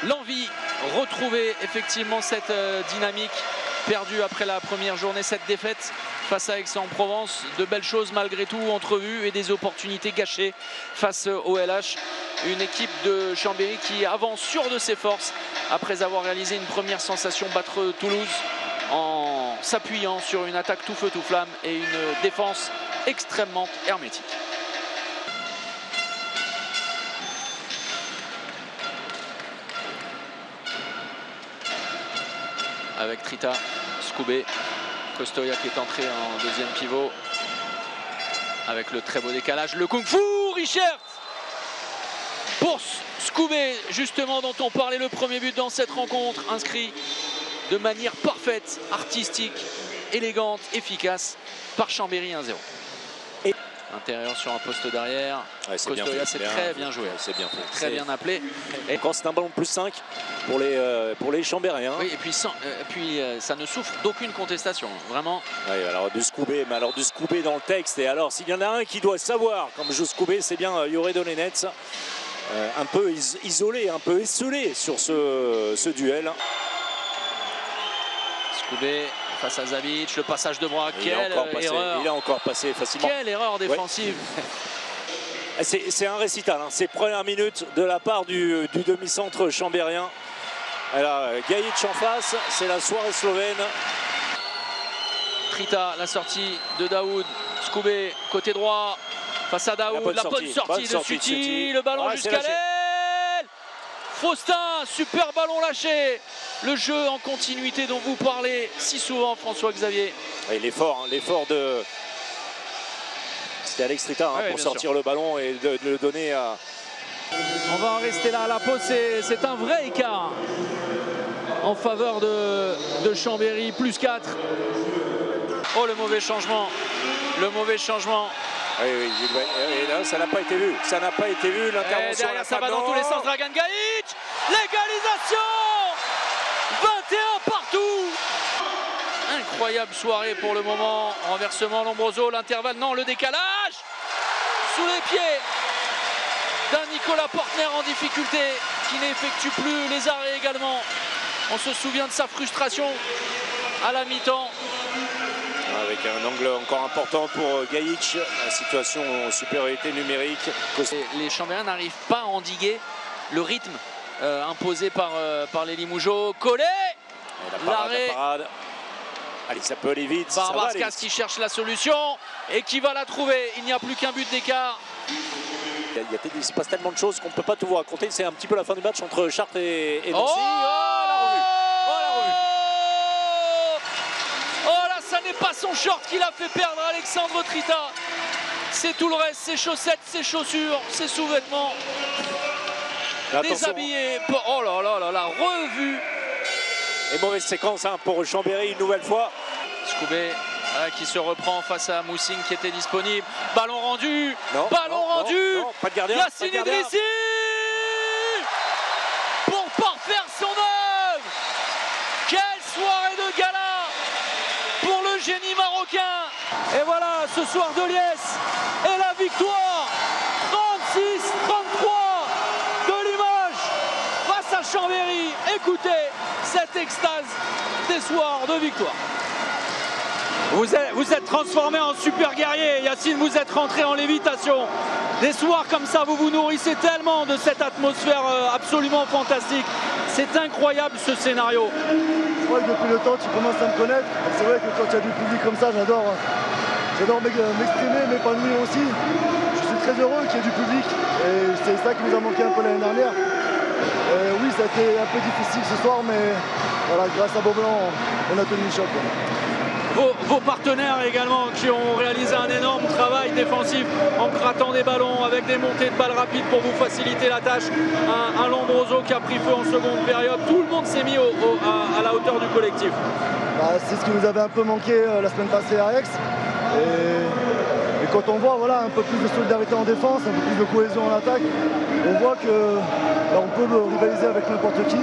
l'envie, retrouver effectivement cette dynamique perdue après la première journée, cette défaite face à Aix-en-Provence. De belles choses malgré tout entrevues et des opportunités gâchées face au LH. Une équipe de Chambéry qui avance sûre de ses forces après avoir réalisé une première sensation, battre Toulouse en s'appuyant sur une attaque tout feu tout flamme et une défense extrêmement hermétique. Avec Trita, Scoubé, Costoya qui est entré en deuxième pivot avec le très beau décalage, le kung-fu Richert pour Scoubé, justement, dont on parlait, le premier but dans cette rencontre, inscrit de manière parfaite, artistique, élégante, efficace par Chambéry 1-0. Intérieur sur un poste derrière. Ouais, Costoya, c'est très bien joué. C'est bien fait. Très bien appelé. Et quand c'est un ballon de plus 5 pour les Chambériens. Oui, et puis, ça ne souffre d'aucune contestation. Vraiment. Oui, alors du Scoubé, mais alors du Scoubé dans le texte. Et alors, s'il y en a un qui doit savoir, comme joue Scoubé, c'est bien Yoré Dolenets. Un peu isolé, un peu esselé sur ce duel. Scoubé face à Zabic, le passage de bras, quelle erreur. Il a encore passé facilement. Quelle erreur défensive. Ouais. C'est un récital, hein. Ces premières minutes de la part du demi-centre chambérien. Alors, Gajic en face, c'est la soirée slovène. Trita, la sortie de Daoud, Scoubé, côté droit, face à Daoud, la bonne sortie de Suti, le ballon jusqu'à l'aile. Faustin, super ballon lâché. Le jeu en continuité dont vous parlez si souvent, François-Xavier. Et l'effort de... C'était Alex Trita, hein, pour sortir le ballon et de le donner à... On va en rester là à la pause, c'est un vrai écart en faveur de Chambéry, plus 4. Oh, le mauvais changement, Oui, et là, ça n'a pas été vu. Ça n'a pas été vu, l'intervention. Derrière, ça va dans tous les sens, Dragan Gajic. L'égalisation 21 partout. Incroyable soirée pour le moment. Renversement, Lombroso, l'intervalle, non, le décalage. Sous les pieds d'un Nicolas Portner en difficulté, qui n'effectue plus les arrêts également. On se souvient de sa frustration à la mi-temps. Avec un angle encore important pour Gajic, la situation en supériorité numérique. Les Chambériens n'arrivent pas à endiguer le rythme imposé par les Limougeaux. Collet, l'arrêt. Allez, ça peut aller vite. Barbascas qui cherche la solution et qui va la trouver. Il n'y a plus qu'un but d'écart. Il se passe tellement de choses qu'on ne peut pas tout vous raconter. C'est un petit peu la fin du match entre Chartres et Nancy. Ça n'est pas son short qui l'a fait perdre Alexandre Trita. C'est tout le reste, ses chaussettes, ses chaussures, ses sous-vêtements. Déshabillé. Oh là là là là, revue. Et mauvaise séquence, hein, pour Chambéry une nouvelle fois. Scoubé qui se reprend face à Moussine qui était disponible. Ballon rendu. Ballon rendu. Non, pas de gardien. Yacine Idrissi pour parfaire son œuvre. Quelle soirée de gala pour le génie marocain. Et voilà, ce soir de liesse et la victoire 36-33 de Limoges face à Chambéry. Écoutez cette extase des soirs de victoire. Vous êtes transformé en super guerrier, Yacine, vous êtes rentré en lévitation. Des soirs comme ça, vous vous nourrissez tellement de cette atmosphère absolument fantastique. C'est incroyable ce scénario. Je crois que depuis le temps, tu commences à me connaître. C'est vrai que quand il y a du public comme ça, j'adore m'exprimer, m'épanouir aussi. Je suis très heureux qu'il y ait du public. Et c'est ça qui nous a manqué un peu l'année dernière. Oui, ça a été un peu difficile ce soir, mais voilà, grâce à Beaublanc, on a tenu le choc. Vos partenaires également qui ont réalisé un énorme travail défensif en grattant des ballons avec des montées de balles rapides pour vous faciliter la tâche. Un Lombroso qui a pris feu en seconde période. Tout le monde s'est mis à la hauteur du collectif. C'est ce qui nous avait un peu manqué la semaine passée à Aix. Et quand on voit un peu plus de solidarité en défense, un peu plus de cohésion en attaque, on voit que on peut rivaliser avec n'importe qui.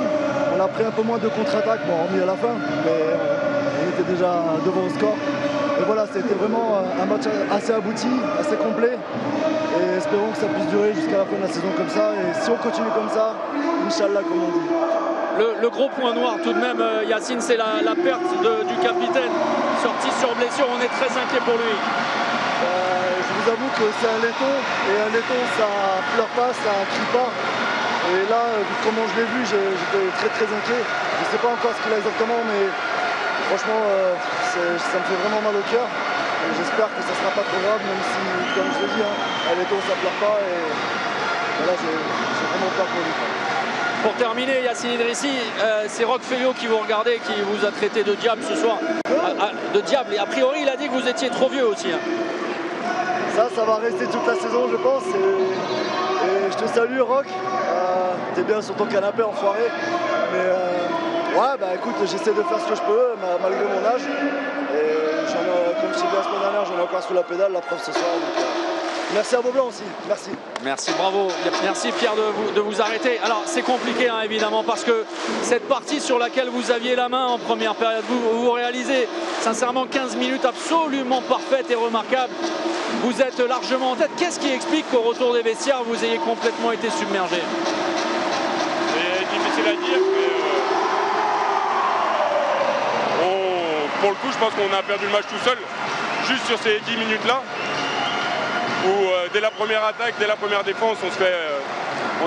On a pris un peu moins de contre-attaque, hormis à la fin, mais on était déjà devant au score. Et voilà, c'était vraiment un match assez abouti, assez complet. Et espérons que ça puisse durer jusqu'à la fin de la saison comme ça. Et si on continue comme ça, Inch'Allah, comme on dit. Le gros point noir tout de même, Yacine, c'est la perte du capitaine. Sorti sur blessure, on est très inquiet pour lui. Je vous avoue que c'est un laiton. Et un laiton, ça pleure pas, ça crie pas. Et là, comment je l'ai vu, j'étais très très inquiet. Je ne sais pas encore ce qu'il a exactement, mais franchement, ça me fait vraiment mal au cœur. Et j'espère que ça ne sera pas trop grave, même si, comme je l'ai dit, un laiton, ça pleure pas. Et là, j'ai vraiment peur pour lui. Pour terminer, Yacine Idrissi, c'est Roch Felio qui vous regardait, qui vous a traité de diable ce soir. De diable. Et a priori, il a dit que vous étiez trop vieux aussi. Ça va rester toute la saison, je pense. Et je te salue, Roch. T'es bien sur ton canapé, enfoiré. Mais ouais, bah écoute, j'essaie de faire ce que je peux, malgré mon âge. Et comme je t'ai dit la semaine dernière, j'en ai encore sous la pédale, la preuve ce soir. Donc, merci à Beaublanc aussi, merci. Merci, bravo. Merci Pierre de vous arrêter. Alors c'est compliqué évidemment parce que cette partie sur laquelle vous aviez la main en première période, vous réalisez sincèrement 15 minutes absolument parfaites et remarquables. Vous êtes largement en tête. Qu'est-ce qui explique qu'au retour des vestiaires, vous ayez complètement été submergé? C'est difficile à dire, mais pour le coup, je pense qu'on a perdu le match tout seul, juste sur ces 10 minutes-là. Où dès la première attaque, dès la première défense, on se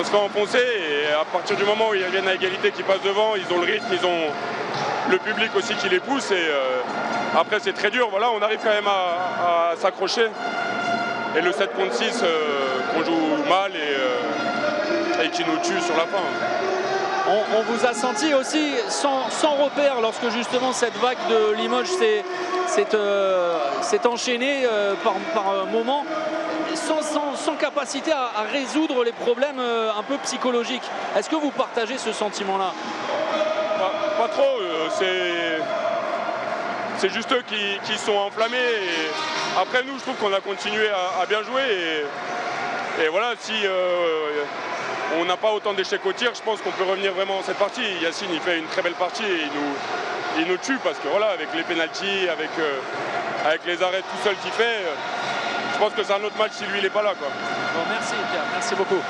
fait enfoncer et à partir du moment où ils reviennent à égalité, qui passent devant, ils ont le rythme, ils ont le public aussi qui les pousse et après c'est très dur. Voilà, on arrive quand même à s'accrocher et le 7 contre 6 qu'on joue mal et qui nous tue sur la fin. On vous a senti aussi sans repère lorsque justement cette vague de Limoges s'est enchaînée par moment, sans capacité à résoudre les problèmes un peu psychologiques. Est-ce que vous partagez ce sentiment-là? Pas trop, c'est juste eux qui sont enflammés. Et après nous, je trouve qu'on a continué à bien jouer. Et voilà, si on n'a pas autant d'échecs au tir, je pense qu'on peut revenir vraiment dans cette partie. Yacine, il fait une très belle partie et il nous tue parce que voilà, avec les pénaltys, avec les arrêts tout seul qu'il fait, je pense que c'est un autre match si lui il n'est pas là, quoi. Bon, merci Pierre, merci beaucoup.